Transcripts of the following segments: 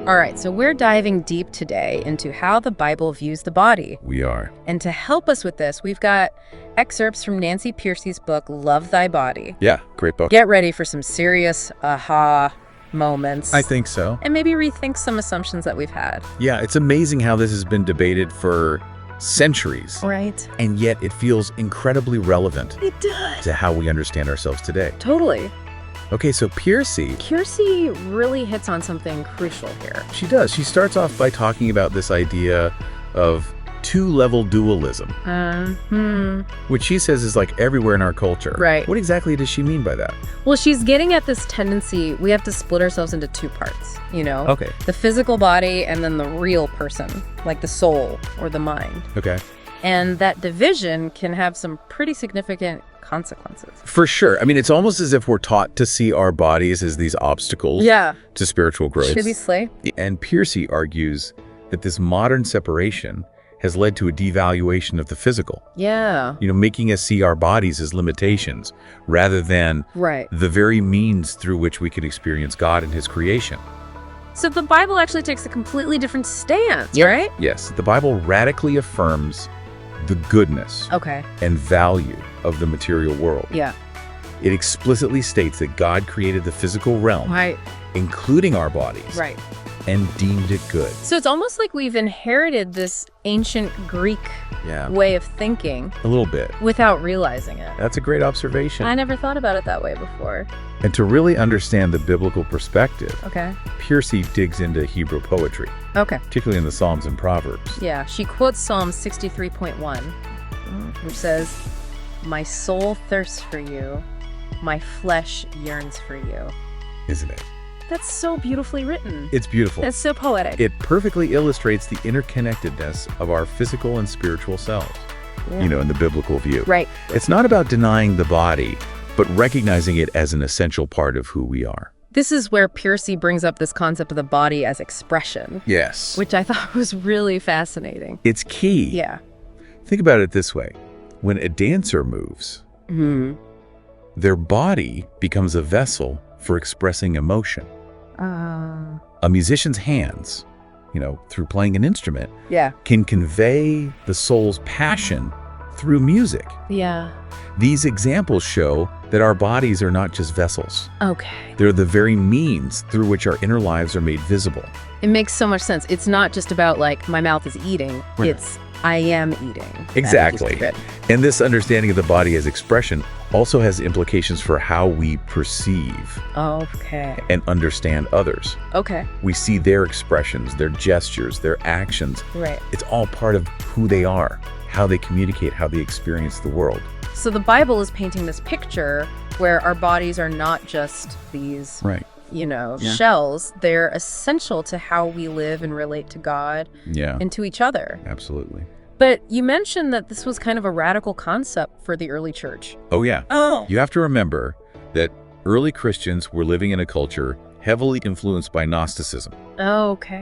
All right, so we're diving deep today into how the Bible views the body. We are. And to help us with this, we've got excerpts from Nancy Pearcey's book, Love Thy Body. Yeah, great book. Get ready for some serious aha moments. I think so. And maybe rethink some assumptions that we've had. Yeah, it's amazing how this has been debated for centuries. Right. And yet it feels incredibly relevant It does. to how we understand ourselves today. Totally. Okay, so Pearcey, really hits on something crucial here. she does. She starts off by talking about this idea of two-level dualism, which she says is like everywhere in our culture. Right. What exactly does she mean by that? Well, she's getting at this tendency, we have to split ourselves into two parts, you know? Okay. The physical body and then the real person, like the soul or the mind. Okay. And that division can have some pretty significant consequences. For sure. I mean, it's almost as if we're taught to see our bodies as these obstacles to spiritual growth. Should we slay? And Pearcey argues that this modern separation has led to a devaluation of the physical. Yeah. You know, making us see our bodies as limitations rather than the very means through which we can experience God and his creation. So the Bible actually takes a completely different stance, right? Yes. The Bible radically affirms the goodness and value of the material world. Yeah. It explicitly states that God created the physical realm, including our bodies, and deemed it good. So it's almost like we've inherited this ancient Greek way of thinking. A little bit. Without realizing it. That's a great observation. I never thought about it that way before. And to really understand the biblical perspective, Pearcey digs into Hebrew poetry, particularly in the Psalms and Proverbs. Yeah, she quotes Psalm 63.1, which says, "My soul thirsts for you, my flesh yearns for you." Isn't it? That's so beautifully written. It's beautiful. That's so poetic. It perfectly illustrates the interconnectedness of our physical and spiritual selves, you know, in the biblical view. Right. It's not about denying the body, but recognizing it as an essential part of who we are. This is where Pearcey brings up this concept of the body as expression. Yes. Which I thought was really fascinating. It's key. Yeah. Think about it this way. When a dancer moves, their body becomes a vessel for expressing emotion. A musician's hands, you know, through playing an instrument, can convey the soul's passion through music. Yeah. These examples show that our bodies are not just vessels. Okay. They're the very means through which our inner lives are made visible. It makes so much sense. It's not just about like my mouth is eating. It's I am eating. Exactly. And this understanding of the body as expression also has implications for how we perceive and understand others. We see their expressions, their gestures, their actions. It's all part of who they are, how they communicate, how they experience the world. So the Bible is painting this picture where our bodies are not just these you know, shells. They're essential to how we live and relate to God and to each other. Absolutely. But you mentioned that this was kind of a radical concept for the early church. Oh, yeah. You have to remember that early Christians were living in a culture heavily influenced by Gnosticism,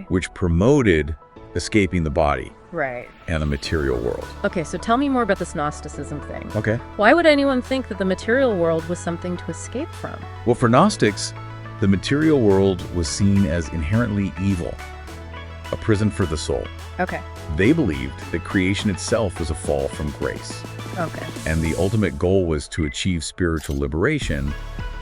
which promoted escaping the body and the material world. Okay, so tell me more about this Gnosticism thing. Okay. Why would anyone think that the material world was something to escape from? Well, for Gnostics, the material world was seen as inherently evil, a prison for the soul. They believed that creation itself was a fall from grace. And the ultimate goal was to achieve spiritual liberation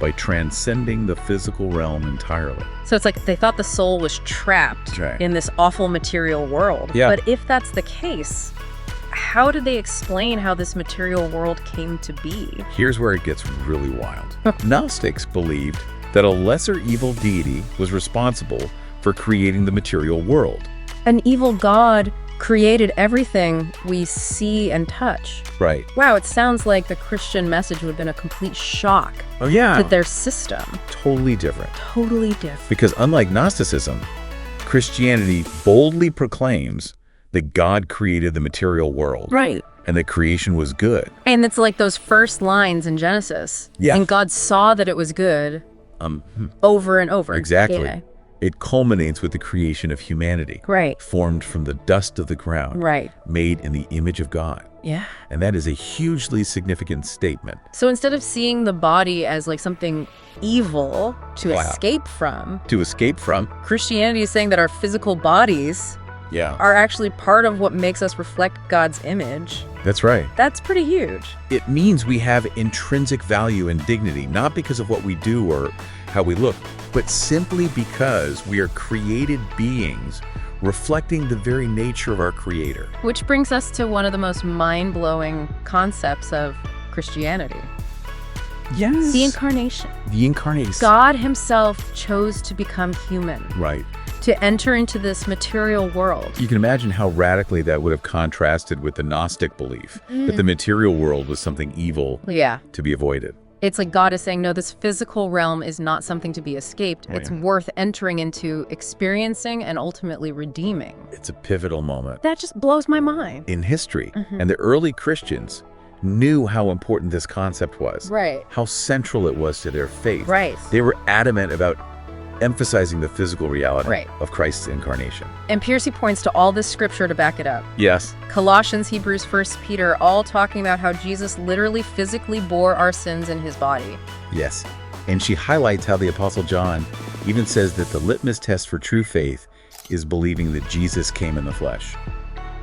by transcending the physical realm entirely. So it's like they thought the soul was trapped in this awful material world. But if that's the case, how did they explain how this material world came to be? Here's where it gets really wild. Gnostics believed that a lesser evil deity was responsible for creating the material world. An evil god created everything we see and touch. Wow, it sounds like the Christian message would have been a complete shock to their system. Totally different. Totally different. Because unlike Gnosticism, Christianity boldly proclaims that God created the material world. And that creation was good. And it's like those first lines in Genesis. And God saw that it was good over and over. It culminates with the creation of humanity. Right. Formed from the dust of the ground. Right. Made in the image of God. Yeah. And that is a hugely significant statement. So instead of seeing the body as like something evil to escape from, Christianity is saying that our physical bodies are actually part of what makes us reflect God's image. That's right. That's pretty huge. It means we have intrinsic value and dignity, not because of what we do or how we look, but simply because we are created beings reflecting the very nature of our Creator. Which brings us to one of the most mind-blowing concepts of Christianity. Yes. The incarnation. The incarnation. God himself chose to become human. Right. To enter into this material world. You can imagine how radically that would have contrasted with the Gnostic belief that the material world was something evil to be avoided. It's like God is saying, no, this physical realm is not something to be escaped. It's worth entering into, experiencing, and ultimately redeeming. It's a pivotal moment. That just blows my mind. In history. And the early Christians knew how important this concept was. Right. How central it was to their faith. Right. They were adamant about emphasizing the physical reality of Christ's incarnation. And Pearcey points to all this scripture to back it up. Yes. Colossians, Hebrews, 1 Peter, all talking about how Jesus literally physically bore our sins in his body. Yes. And she highlights how the Apostle John even says that the litmus test for true faith is believing that Jesus came in the flesh.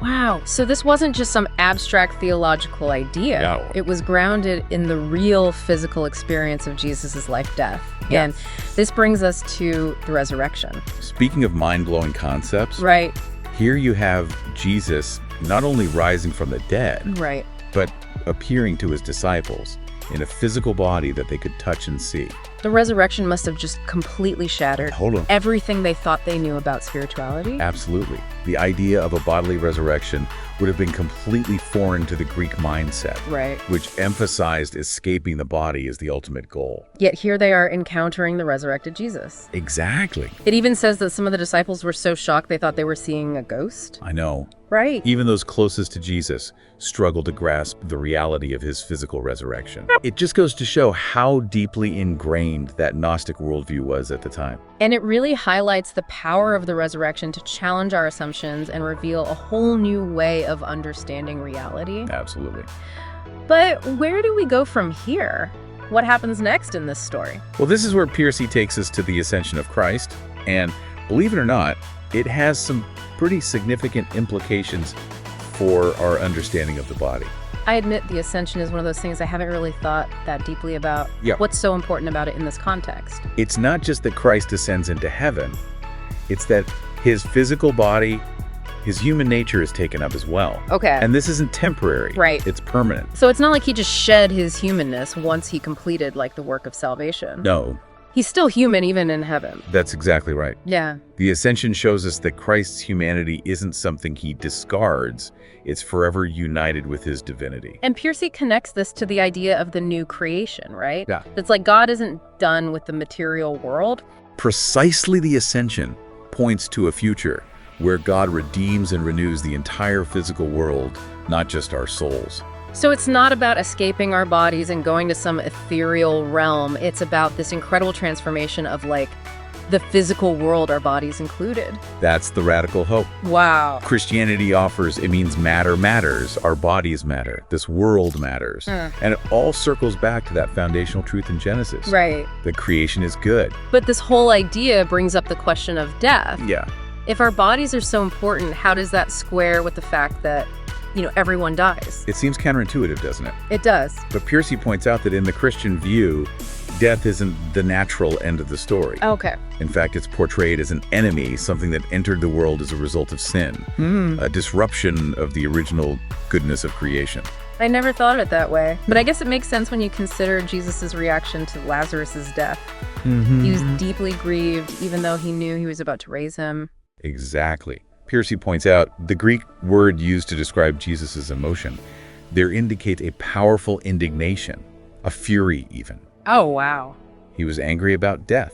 Wow. So this wasn't just some abstract theological idea. No. It was grounded in the real physical experience of Jesus' life, death. Yes. And this brings us to the resurrection. Speaking of mind-blowing concepts, right. Here you have Jesus not only rising from the dead, right, but appearing to his disciples in a physical body that they could touch and see. The resurrection must have just completely shattered everything they thought they knew about spirituality. Absolutely. The idea of a bodily resurrection would have been completely foreign to the Greek mindset, right, which emphasized escaping the body as the ultimate goal. Yet here they are encountering the resurrected Jesus. Exactly. It even says that some of the disciples were so shocked they thought they were seeing a ghost. I know. Right. Even those closest to Jesus struggled to grasp the reality of his physical resurrection. It just goes to show how deeply ingrained that Gnostic worldview was at the time. And it really highlights the power of the resurrection to challenge our assumptions and reveal a whole new way of understanding reality. Absolutely. But where do we go from here? What happens next in this story? Well, this is where Pearcey takes us to the ascension of Christ. And believe it or not, it has some pretty significant implications for our understanding of the body. I admit the ascension is one of those things I haven't really thought that deeply about. Yeah. What's so important about it in this context? It's not just that Christ ascends into heaven, it's that his physical body, his human nature is taken up as well. Okay. And this isn't temporary. Right. It's permanent. So it's not like he just shed his humanness once he completed like the work of salvation. No. He's still human even in heaven. That's exactly right. Yeah. The ascension shows us that Christ's humanity isn't something he discards. It's forever united with his divinity. And Pearcey connects this to the idea of the new creation, right? Yeah. It's like God isn't done with the material world. Precisely the ascension points to a future where God redeems and renews the entire physical world, not just our souls. So it's not about escaping our bodies and going to some ethereal realm. It's about this incredible transformation of like the physical world, our bodies included. That's the radical hope. Wow. Christianity offers, it means matter matters, our bodies matter, this world matters. And it all circles back to that foundational truth in Genesis. Right. That creation is good. But this whole idea brings up the question of death. Yeah. If our bodies are so important, how does that square with the fact that, you know, everyone dies? It seems counterintuitive, doesn't it? It does. But Pearcey points out that in the Christian view, death isn't the natural end of the story. Okay. In fact, it's portrayed as an enemy, something that entered the world as a result of sin, a disruption of the original goodness of creation. I never thought of it that way. But I guess it makes sense when you consider Jesus' reaction to Lazarus' death. He was deeply grieved, even though he knew he was about to raise him. Exactly. Pearcey points out the Greek word used to describe Jesus' emotion there indicates a powerful indignation, a fury even. Oh, wow. He was angry about death.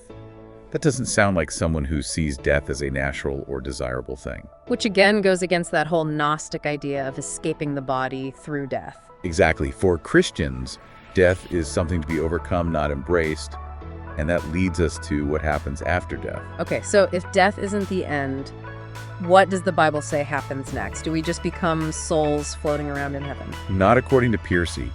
That doesn't sound like someone who sees death as a natural or desirable thing. Which again goes against that whole Gnostic idea of escaping the body through death. Exactly. For Christians, death is something to be overcome, not embraced. And that leads us to what happens after death. Okay, so if death isn't the end, what does the Bible say happens next? Do we just become souls floating around in heaven? Not according to Pearcey.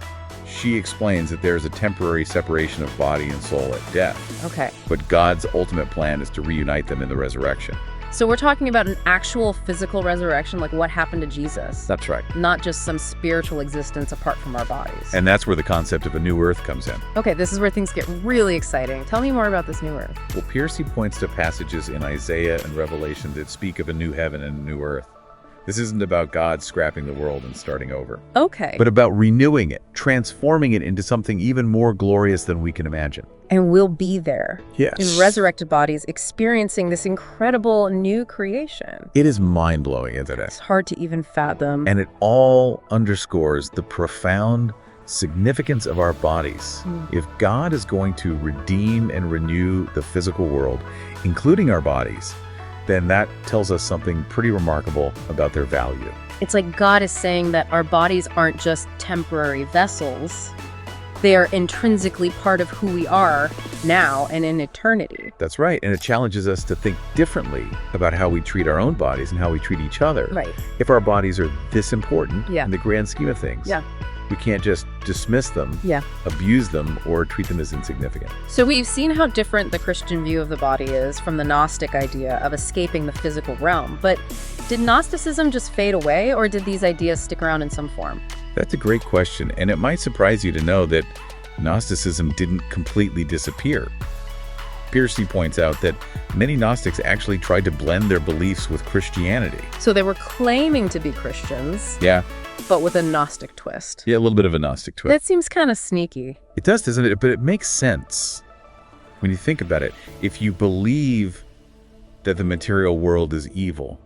She explains that there's a temporary separation of body and soul at death. Okay. But God's ultimate plan is to reunite them in the resurrection. So we're talking about an actual physical resurrection, like what happened to Jesus. That's right. Not just some spiritual existence apart from our bodies. And that's where the concept of a new earth comes in. Okay, this is where things get really exciting. Tell me more about this new earth. Well, Pearcey points to passages in Isaiah and Revelation that speak of a new heaven and a new earth. This isn't about God scrapping the world and starting over. Okay. But about renewing it, transforming it into something even more glorious than we can imagine. And we'll be there. Yes. In resurrected bodies, experiencing this incredible new creation. It is mind-blowing, isn't it? It's hard to even fathom. And it all underscores the profound significance of our bodies. If God is going to redeem and renew the physical world, including our bodies, then that tells us something pretty remarkable about their value. It's like God is saying that our bodies aren't just temporary vessels. They are intrinsically part of who we are now and in eternity. That's right. And it challenges us to think differently about how we treat our own bodies and how we treat each other. Right. If our bodies are this important in the grand scheme of things. Yeah. We can't just dismiss them, abuse them, or treat them as insignificant. So we've seen how different the Christian view of the body is from the Gnostic idea of escaping the physical realm. But did Gnosticism just fade away, or did these ideas stick around in some form? That's a great question, and it might surprise you to know that Gnosticism didn't completely disappear. Pearcey points out that many Gnostics actually tried to blend their beliefs with Christianity. So they were claiming to be Christians. Yeah. But with a Gnostic twist. Yeah, a little bit of a Gnostic twist. That seems kind of sneaky. It does, doesn't it? But it makes sense when you think about it. If you believe that the material world is evil,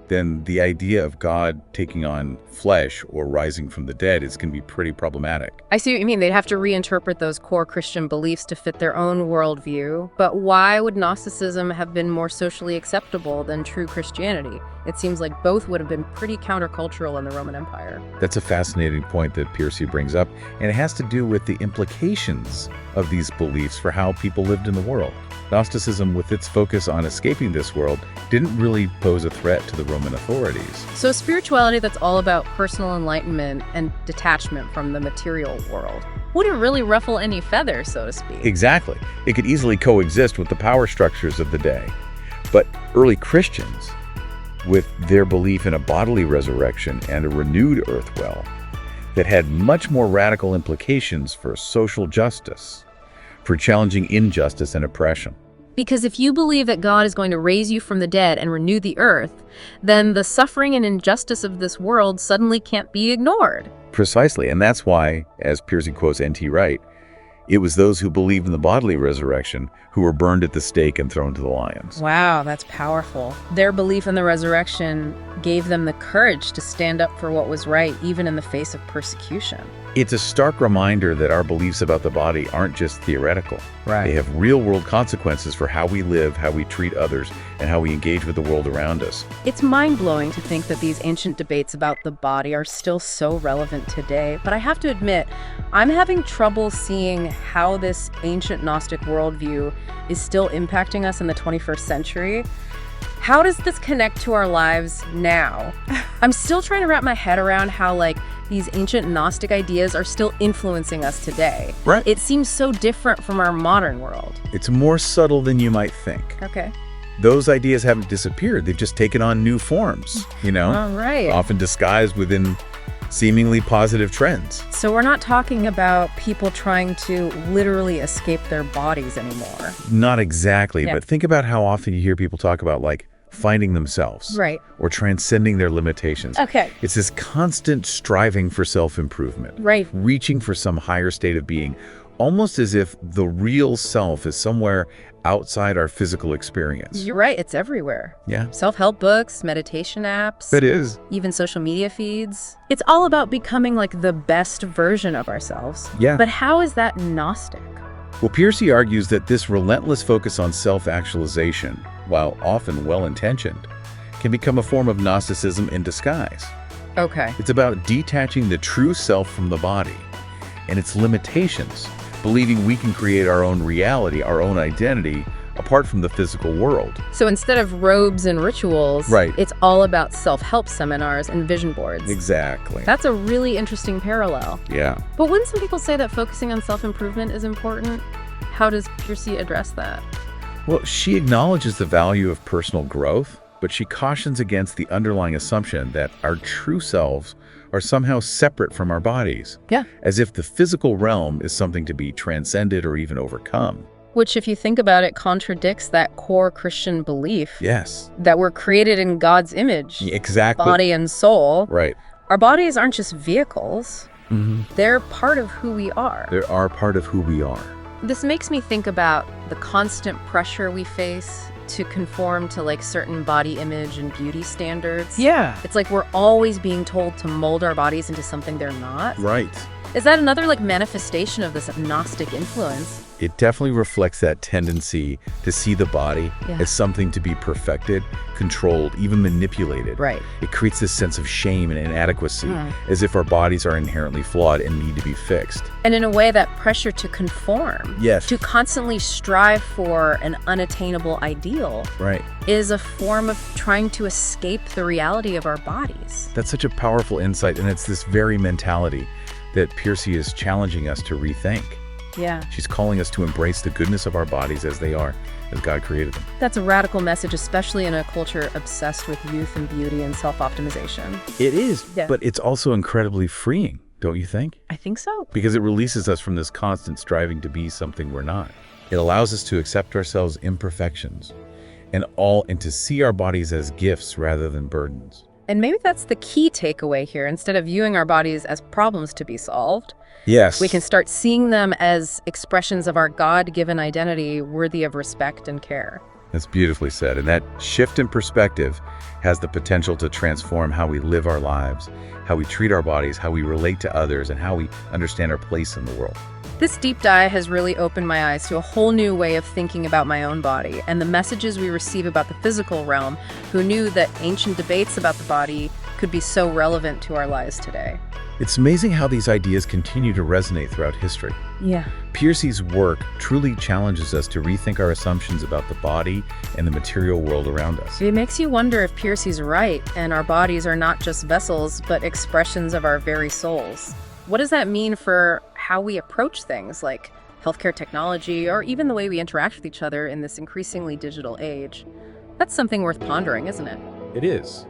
then the idea of God taking on flesh or rising from the dead is going to be pretty problematic. I see what you mean. They'd have to reinterpret those core Christian beliefs to fit their own worldview. But why would Gnosticism have been more socially acceptable than true Christianity? It seems like both would have been pretty countercultural in the Roman Empire. That's a fascinating point that Pearcey brings up, and it has to do with the implications of these beliefs for how people lived in the world. Gnosticism, with its focus on escaping this world, didn't really pose a threat to the Roman authorities. So spirituality that's all about personal enlightenment and detachment from the material world wouldn't really ruffle any feathers, so to speak. Exactly. It could easily coexist with the power structures of the day. But early Christians, with their belief in a bodily resurrection and a renewed earthwell, that had much more radical implications for social justice, for challenging injustice and oppression. Because if you believe that God is going to raise you from the dead and renew the earth, then the suffering and injustice of this world suddenly can't be ignored. Precisely, and that's why, as Pearcey quotes N.T. Wright, it was those who believed in the bodily resurrection who were burned at the stake and thrown to the lions. Wow, that's powerful. Their belief in the resurrection gave them the courage to stand up for what was right, even in the face of persecution. It's a stark reminder that our beliefs about the body aren't just theoretical. Right. They have real-world consequences for how we live, how we treat others, and how we engage with the world around us. It's mind-blowing to think that these ancient debates about the body are still so relevant today, but I have to admit, I'm having trouble seeing how this ancient Gnostic worldview is still impacting us in the 21st century. How does this connect to our lives now? I'm still trying to wrap my head around how, these ancient Gnostic ideas are still influencing us today. Right. It seems so different from our modern world. It's more subtle than you might think. Okay. Those ideas haven't disappeared. They've just taken on new forms, All right. often disguised within seemingly positive trends. So we're not talking about people trying to literally escape their bodies anymore. Not exactly, Yeah. but think about how often you hear people talk about, finding themselves. Right. Or transcending their limitations. Okay. It's this constant striving for self-improvement. Right. Reaching for some higher state of being, almost as if the real self is somewhere outside our physical experience. You're right. It's everywhere. Yeah. Self-help books, meditation apps. It is. Even social media feeds. It's all about becoming the best version of ourselves. Yeah. But how is that Gnostic? Well, Pearcey argues that this relentless focus on self-actualization, while often well-intentioned, can become a form of Gnosticism in disguise. Okay. It's about detaching the true self from the body and its limitations believing we can create our own reality, our own identity, apart from the physical world. So instead of robes and rituals, it's all about self-help seminars and vision boards. Exactly. That's a really interesting parallel. Yeah. But when some people say that focusing on self-improvement is important, how does Pearcey address that? Well, she acknowledges the value of personal growth, but she cautions against the underlying assumption that our true selves are somehow separate from our bodies. Yeah. As if the physical realm is something to be transcended or even overcome. Which, if you think about it, contradicts that core Christian belief. Yes. That we're created in God's image. Exactly. Body and soul. Right. Our bodies aren't just vehicles. Mm-hmm. They're part of who we are. They are part of who we are. This makes me think about the constant pressure we face to conform to like certain body image and beauty standards. Yeah. It's like we're always being told to mold our bodies into something they're not. Right. Is that another like manifestation of this Gnostic influence? It definitely reflects that tendency to see the body as something to be perfected, controlled, even manipulated. Right. It creates this sense of shame and inadequacy, as if our bodies are inherently flawed and need to be fixed. And in a way, that pressure to conform, to constantly strive for an unattainable ideal, is a form of trying to escape the reality of our bodies. That's such a powerful insight, and it's this very mentality that Pearcey is challenging us to rethink. Yeah. She's calling us to embrace the goodness of our bodies as they are, as God created them. That's a radical message, especially in a culture obsessed with youth and beauty and self-optimization. It is, but it's also incredibly freeing, don't you think? I think so. Because it releases us from this constant striving to be something we're not. It allows us to accept ourselves' imperfections and to see our bodies as gifts rather than burdens. And maybe that's the key takeaway here. Instead of viewing our bodies as problems to be solved, we can start seeing them as expressions of our God-given identity worthy of respect and care. That's beautifully said. And that shift in perspective has the potential to transform how we live our lives, how we treat our bodies, how we relate to others, and how we understand our place in the world. This deep dive has really opened my eyes to a whole new way of thinking about my own body and the messages we receive about the physical realm. Who knew that ancient debates about the body could be so relevant to our lives today? It's amazing how these ideas continue to resonate throughout history. Yeah. Pearcey's work truly challenges us to rethink our assumptions about the body and the material world around us. It makes you wonder if Pearcey's right and our bodies are not just vessels, but expressions of our very souls. What does that mean for how we approach things like healthcare technology or even the way we interact with each other in this increasingly digital age? That's something worth pondering, isn't it? It is.